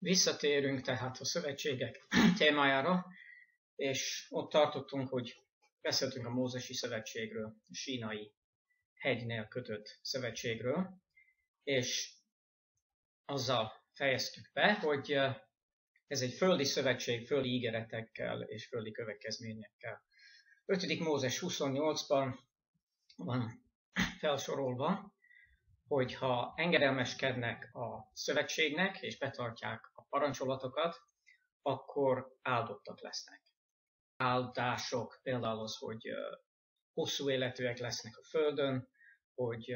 Visszatérünk tehát a szövetségek témájára, és ott tartottunk, hogy beszéltünk a Mózesi Szövetségről, a Sínai hegynél kötött szövetségről, és azzal fejeztük be, hogy ez egy földi szövetség, földi ígéretekkel és földi következményekkel. 5. Mózes 28-ban van felsorolva, hogy ha engedelmeskednek a szövetségnek, és betartják a parancsolatokat, akkor áldottak lesznek. Áldások például az, hogy hosszú életűek lesznek a földön, hogy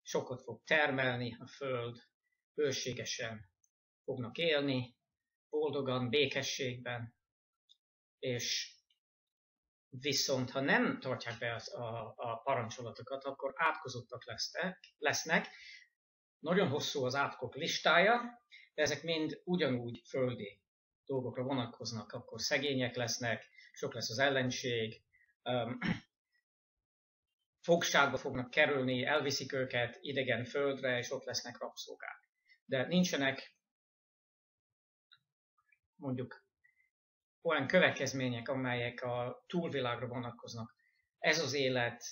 sokat fog termelni a föld, bőségesen fognak élni, boldogan, békességben, és viszont ha nem tartják be a parancsolatokat, akkor átkozottak lesznek. Nagyon hosszú az átkok listája, de ezek mind ugyanúgy földi dolgokra vonatkoznak. Akkor szegények lesznek, sok lesz az ellenség, fogságba fognak kerülni, elviszik őket idegen földre, és ott lesznek rabszolgák. De nincsenek mondjuk olyan következmények, amelyek a túlvilágra vonatkoznak. Ez az élet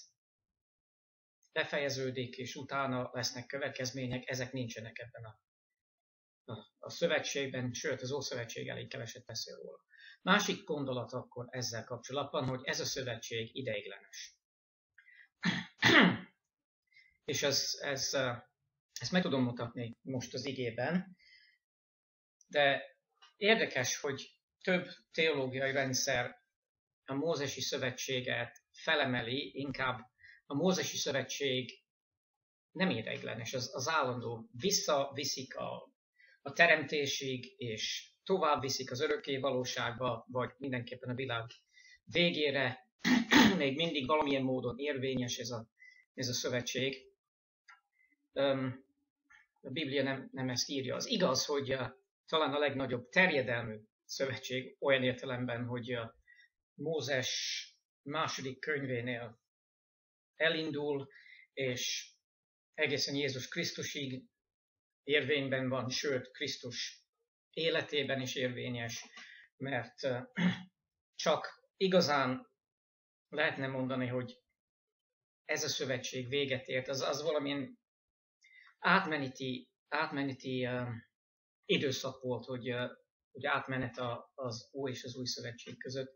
befejeződik, és utána lesznek következmények, ezek nincsenek ebben a szövetségben, sőt az Ószövetség elég keveset beszél róla. Másik gondolat akkor ezzel kapcsolatban, hogy ez a szövetség ideiglenes. És ezt meg tudom mutatni most az igében, de érdekes, hogy több teológiai rendszer a Mózesi Szövetséget felemeli, inkább a Mózesi Szövetség nem ideiglenes, az állandó. Visszaviszik a teremtésig, és tovább viszik az örökké valóságba, vagy mindenképpen a világ végére, még mindig valamilyen módon érvényes ez a szövetség. A Biblia nem ezt írja. Az igaz, hogy talán a legnagyobb terjedelmű szövetség olyan értelemben, hogy Mózes második könyvénél elindul, és egészen Jézus Krisztusig érvényben van, sőt, Krisztus életében is érvényes, mert csak igazán lehetne mondani, hogy ez a szövetség véget ért, az valamilyen átmeneti időszak volt, hogy átmenet az Ói és az Új Szövetség között,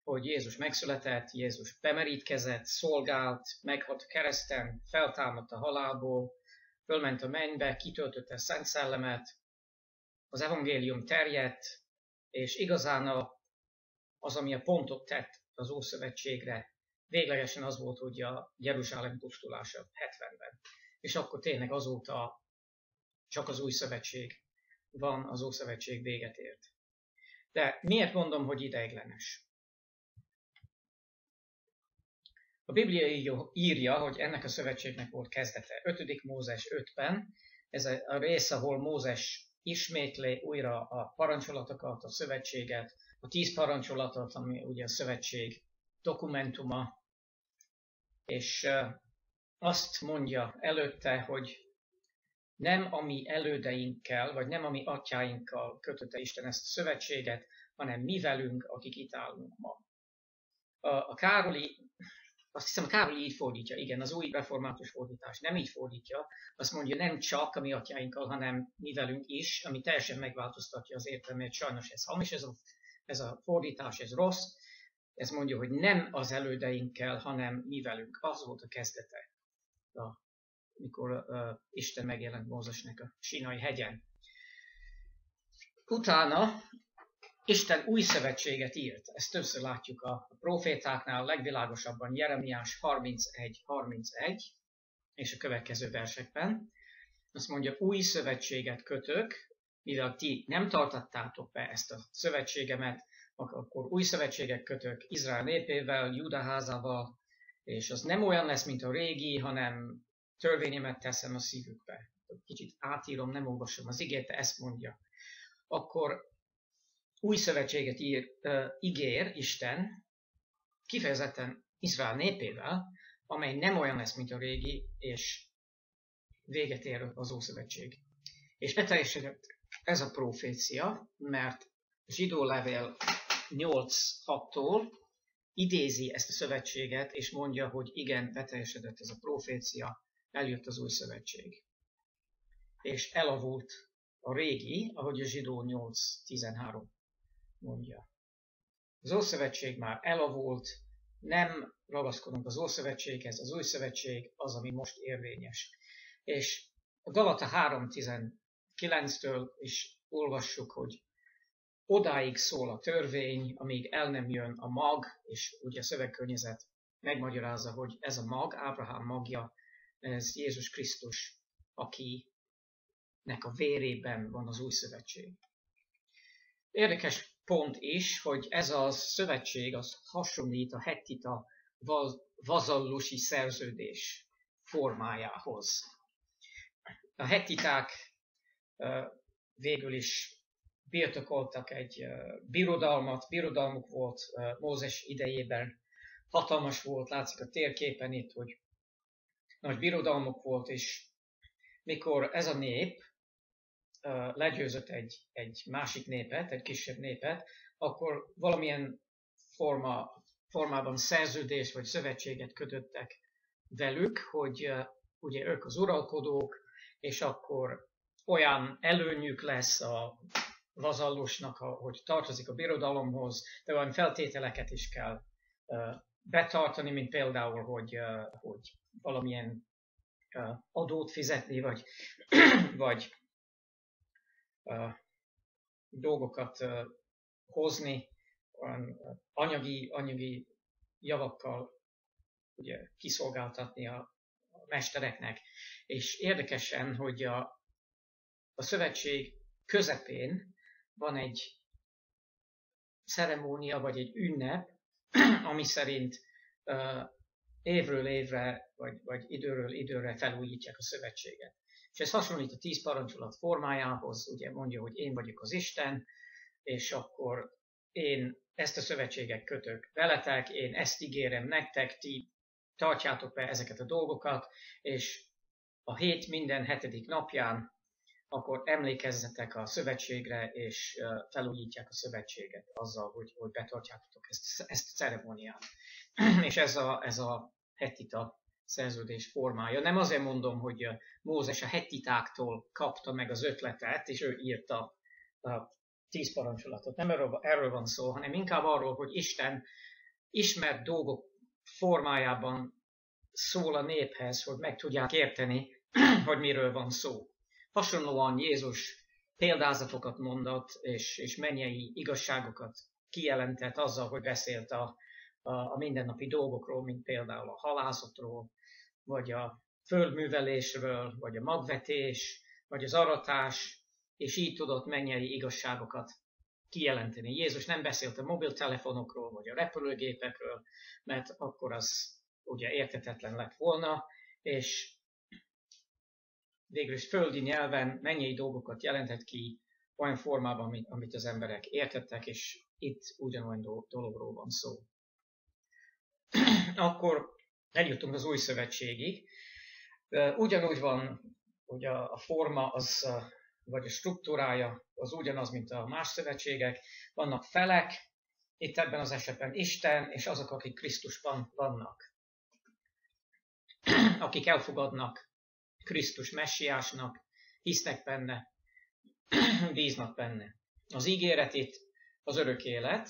hogy Jézus megszületett, Jézus bemerítkezett, szolgált, meghalt a kereszten, feltámadt a halálból, fölment a mennybe, kitöltötte a Szent Szellemet, az evangélium terjedt, és igazán az, ami a pontot tett az Ószövetségre, véglegesen az volt, hogy a Jeruzsálem pusztulása 70-ben. És akkor tényleg azóta csak az Új Szövetség van, az Ószövetség véget ért. De miért mondom, hogy ideiglenes? A Biblia írja, hogy ennek a szövetségnek volt kezdete. 5. Mózes 5-ben, ez a rész, ahol Mózes ismétli újra a parancsolatokat, a szövetséget, a 10 parancsolatot, ami ugye a szövetség dokumentuma, és azt mondja előtte, hogy nem a mi elődeinkkel, vagy nem a mi atyáinkkal kötötte Isten ezt a szövetséget, hanem mi velünk, akik itt állunk ma. A Károli, azt hiszem, a Károli így fordítja, igen, az új református fordítás nem így fordítja, azt mondja, nem csak a mi atyáinkkal, hanem mi velünk is, ami teljesen megváltoztatja az értelmét. Sajnos ez hamis, ez a fordítás, ez rossz. Ez mondja, hogy nem az elődeinkkel, hanem mi velünk. Az volt a kezdete, mikor Isten megjelent Mózesnek a Sínai hegyen. Utána Isten új szövetséget írt. Ezt többször látjuk a profétáknál, legvilágosabban Jeremiás 31:31 és a következő versekben. Azt mondja, új szövetséget kötök, mivel ti nem tartattátok be ezt a szövetségemet, akkor új szövetséget kötök Izrael népével, Júda házával, és az nem olyan lesz, mint a régi, hanem törvényemet teszem a szívükbe. Kicsit átírom, nem olvasom az igét, de ezt mondja. Akkor új szövetséget ígér Isten kifejezetten Izrael népével, amely nem olyan lesz, mint a régi, és véget ér az Ószövetség. És beteljesedett ez a profécia, mert Zsidó levél 8:6-tól idézi ezt a szövetséget, és mondja, hogy igen, beteljesedett ez a profécia, eljött az új szövetség. És elavult a régi, ahogy a Zsidó 8:13 mondja. Az Ószövetség már elavult, nem ragaszkodunk az Ószövetséghez, az új szövetség az, ami most érvényes. És a Galata 3:19-től is olvassuk, hogy odáig szól a törvény, amíg el nem jön a mag, és ugye a szövegkörnyezet megmagyarázza, hogy ez a mag, Ábrahám magja, ez Jézus Krisztus, akinek a vérében van az új szövetség. Érdekes pont is, hogy ez a szövetség az hasonlít a hettita vazallusi szerződés formájához. A hettiták végül is birtokoltak egy birodalmuk volt Mózes idejében, hatalmas volt, látszik a térképen itt, hogy nagy birodalmuk volt, és mikor ez a nép legyőzött egy másik népet, egy kisebb népet, akkor valamilyen formában szerződést vagy szövetséget kötöttek velük, hogy ugye ők az uralkodók, és akkor olyan előnyük lesz a vazallusnak, hogy tartozik a birodalomhoz, de olyan feltételeket is kell betartani, mint például, hogy valamilyen adót fizetni, vagy dolgokat hozni, anyagi javakkal ugye, kiszolgáltatni a mestereknek. És érdekesen, hogy a szövetség közepén van egy ceremónia, vagy egy ünnep, ami szerint évről évre, vagy időről időre felújítják a szövetséget. És ez hasonlít a 10 parancsolat formájához, ugye mondja, hogy én vagyok az Isten, és akkor én ezt a szövetséget kötök veletek, én ezt ígérem nektek, ti tartjátok be ezeket a dolgokat, és a hét minden 7. napján akkor emlékezzetek a szövetségre, és felújítják a szövetséget azzal, hogy betartjátok ezt a ceremóniát. És ez a hettita szerződés formája. Nem azért mondom, hogy Mózes a hettitáktól kapta meg az ötletet, és ő írta a 10 parancsolatot. Nem erről van szó, hanem inkább arról, hogy Isten ismert dolgok formájában szól a néphez, hogy meg tudják érteni, hogy miről van szó. Hasonlóan Jézus példázatokat mondott, és mennyei igazságokat kijelentett azzal, hogy beszélt a mindennapi dolgokról, mint például a halászatról, vagy a földművelésről, vagy a magvetés, vagy az aratás, és így tudott mennyei igazságokat kijelenteni. Jézus nem beszélt a mobiltelefonokról, vagy a repülőgépekről, mert akkor az ugye érthetetlen lett volna, és végül is földi nyelven mennyei dolgokat jelentett ki olyan formában, amit az emberek értettek, és itt ugyanolyan dologról van szó. Akkor eljutunk az új szövetségig. Ugyanúgy van, hogy a forma, vagy a struktúrája az ugyanaz, mint a más szövetségek. Vannak felek, itt ebben az esetben Isten, és azok, akik Krisztusban vannak. Akik elfogadnak Krisztus messiásnak, hisznek benne, bíznak benne. Az ígéret itt az örök élet,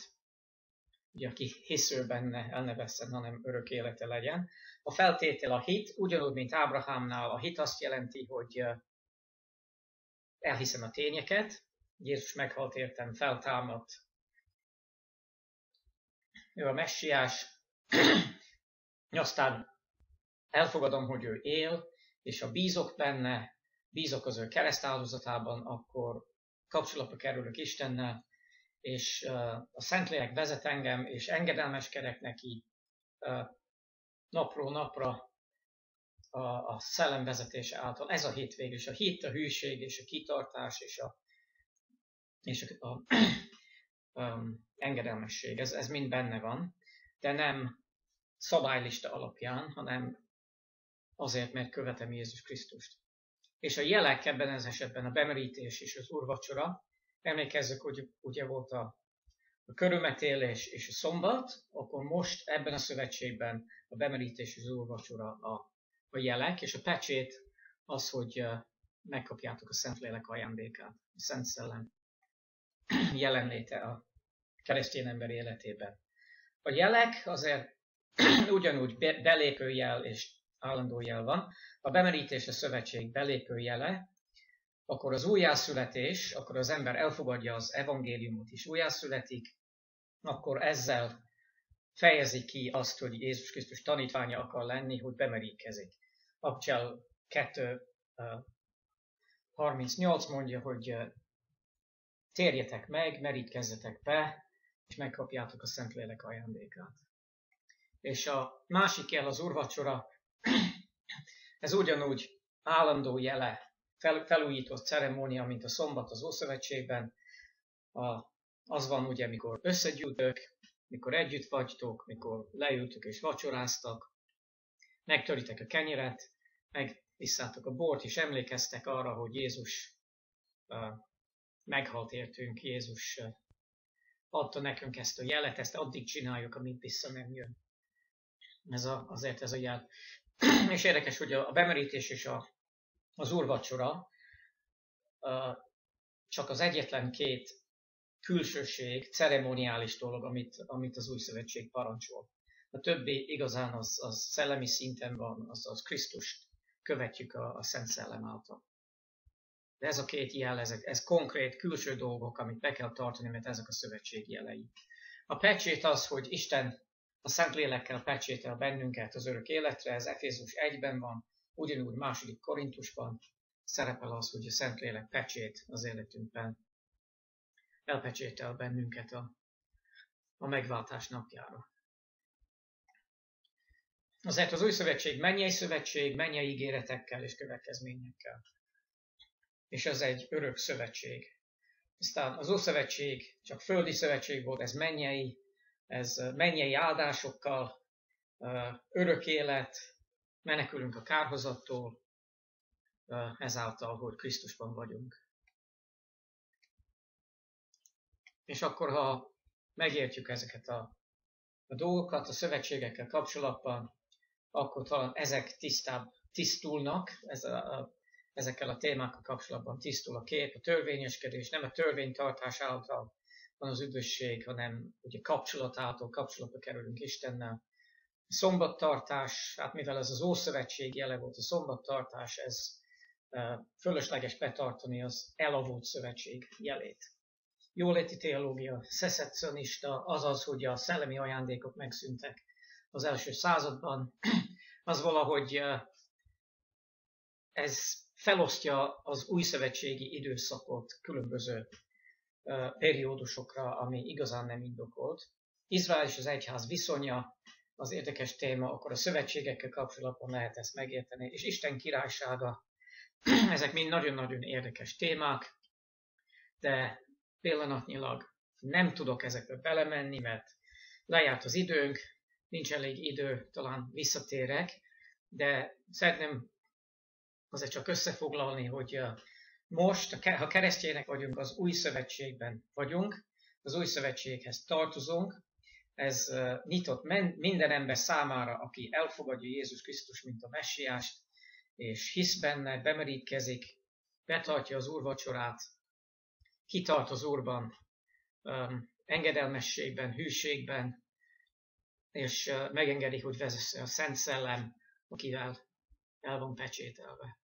ugye aki hisző benne, el ne vesszen, hanem örök élete legyen. A feltétel a hit, ugyanúgy, mint Ábrahámnál, a hit azt jelenti, hogy elhiszem a tényeket, Jézus meghalt értem, feltámadt, ő a messiás, aztán elfogadom, hogy ő él, és ha bízok benne, bízok az ő keresztáldozatában, akkor kapcsolatba kerülök Istennel, és a Szentlélek vezet engem, és engedelmeskedek neki napról napra a szellem vezetése által. Ez a hit végül is. A hit, a hűség, és a kitartás, és a engedelmesség. Ez mind benne van, de nem szabálylista alapján, hanem azért, mert követem Jézus Krisztust. És a jelek ebben az esetben a bemerítés és az úrvacsora. Emlékezzük, hogy ugye volt a körülmetélés és a szombat, akkor most ebben a szövetségben a bemerítés és az úrvacsora a jelek, és a pecsét az, hogy megkapjátok a Szentlélek ajándékát, a Szent Szellem jelenléte a keresztény ember életében. A jelek azért ugyanúgy belépő jel és állandó jel van. A bemerítés a szövetség belépő jele, akkor az újjászületés, akkor az ember elfogadja az evangéliumot is, újjászületik, akkor ezzel fejezi ki azt, hogy Jézus Krisztus tanítványa akar lenni, hogy bemerítkezik. Abcsel 2:38 mondja, hogy térjetek meg, merítkezzetek be, és megkapjátok a Szentlélek ajándékát. És a másik jel, az úrvacsora, ez ugyanúgy állandó jele, felújított ceremónia, mint a szombat az Ószövetségben. Az van ugye, mikor összegyűltök, mikor együtt vagytok, mikor leültök és vacsoráztak, megtöritek a kenyeret, megvisszátok a bort, és emlékeztek arra, hogy Jézus meghalt értünk, Jézus adta nekünk ezt a jelet, ezt addig csináljuk, amíg vissza nem jön. Azért ez a jel. És érdekes, hogy a bemerítés és az úrvacsora csak az egyetlen két külsőség, ceremoniális dolog, amit az új szövetség parancsol. A többi igazán az szellemi szinten van, az Krisztust követjük a Szent Szellem által. De ez a két jel, ez konkrét külső dolgok, amit be kell tartani, mert ezek a szövetség jelei. A pecsét az, hogy Isten a Szentlélekkel pecsétel bennünket az örök életre, ez Efézus 1-ben van, ugyanúgy 2. Korintusban szerepel az, hogy a Szentlélek pecsét az életünkben elpecsétel bennünket a megváltás napjára. Azért az új szövetség mennyei ígéretekkel és következményekkel. És ez egy örök szövetség. Aztán az Ószövetség csak földi szövetség volt, ez mennyei áldásokkal, örök élet, menekülünk a kárhozattól, ezáltal, hogy Krisztusban vagyunk. És akkor, ha megértjük ezeket a dolgokat a szövetségekkel kapcsolatban, akkor talán ezek tisztulnak, ezekkel a témákkal kapcsolatban tisztul a kép, a törvényeskedés, nem a törvénytartás által van az üdvösség, hanem ugye kapcsolatba kerülünk Istennel. A szombattartás, hát mivel ez az Ószövetség jele volt, a szombattartás, ez fölösleges betartani az elavult szövetség jelét. Jóléti teológia, szecessionista, azaz, hogy a szellemi ajándékok megszűntek az első században, az valahogy ez felosztja az új szövetségi időszakot különböző periódusokra, ami igazán nem indokolt. Izrael és az egyház viszonya az érdekes téma, akkor a szövetségekkel kapcsolatban lehet ezt megérteni, és Isten királysága, ezek mind nagyon-nagyon érdekes témák, de pillanatnyilag nem tudok ezekbe belemenni, mert lejárt az időnk, nincs elég idő, talán visszatérek, de szeretném azért csak összefoglalni, hogy most, ha keresztjének vagyunk, az új szövetségben vagyunk, az új szövetséghez tartozunk, ez nyitott minden ember számára, aki elfogadja Jézus Krisztus, mint a messiást, és hisz benne, bemerítkezik, betartja az úrvacsorát, kitart az Úrban, engedelmességben, hűségben, és megengedi, hogy vezesse a Szent Szellem, akivel el van pecsételve.